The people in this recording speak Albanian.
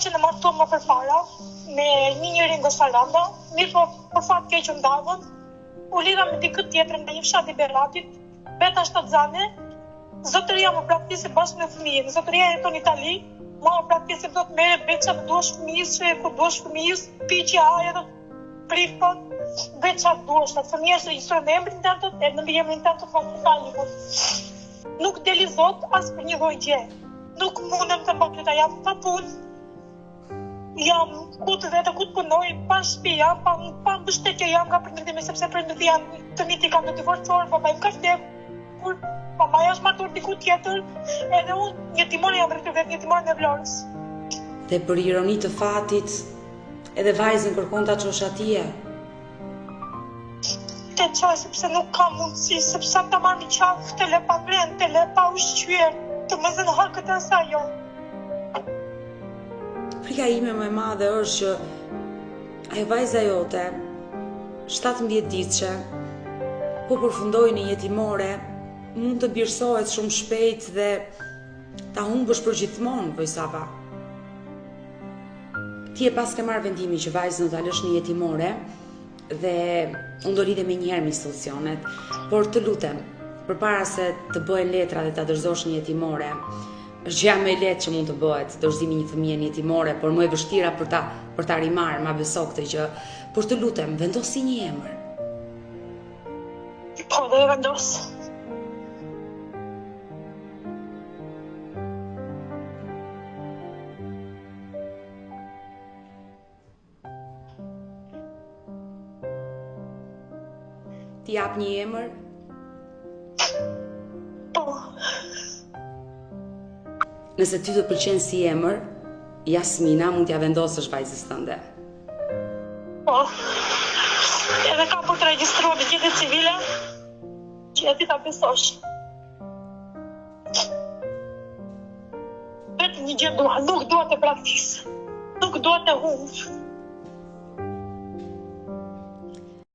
që në martuam më përpara me një njëri nga Saranda, mirë po për fat keq u ndavën, u lidha me dikë tjetër nga një fshat i Bellatit, beta shtatzane, zotëria më praktisi bashkë me fëmijën, zotëria jeton në Itali, ma më praktisi do të merre beça të duash fëmijës, që ku duash fëmijës, piqja aja dhe prifët, beça të duash, atë fëmija është registruar me emrin tënd, e në emrin tënd të hospitalit. Nuk deli zot as për një lloj gjë. Nuk mundem të bëj ta jam pa punë. Jam ku të vetë ku të punoj, pa shtëpi, pa mbështetje jam nga prindërit sepse prindërit janë të miti kanë të divorcuar, baba im ka vdekur, mama është martuar diku tjetër, edhe unë jetimore jam rritur vetë jetimore në Vlorës. Dhe për ironi të fatit, edhe vajzën kërkon ta çosh atje. Te qoj sepse nuk kam mundësi, sepse ta marrë një qafë të le pa vrem, të le pa ushqyer, të më zënë hakët e asaj jo. Frika ime më e madhe është që ajo vajza jote, 17 vjeçe, po përfundoi në jetimore, mund të birsohet shumë shpejt dhe ta humbësh për gjithmonë, Vojsava. Ti e pas ke marrë vendimin që vajzën do ta lësh në jetimore dhe unë do lidhe me njëherë me institucionet, por të lutem, përpara se të bëhen letra dhe ta dorëzosh një jetimore, është gjëja më e lehtë që mund të bëhet, dorëzimi një fëmie në jetimore, por më e vështira për ta rimarrë, ma beso këtë gjë. Por të lutem, vendosi një emër. Po, do e vendos. Ti jap një emër? Po. Nëse ty të pëlqen si emër, Jasmina mund t'ja vendosësh vajzës tënde. Po. Edhe kam për të regjistruar me gjetje civile, që ti ta besosh. Vetë një gjë dua, nuk dua të braktis, nuk dua të humb.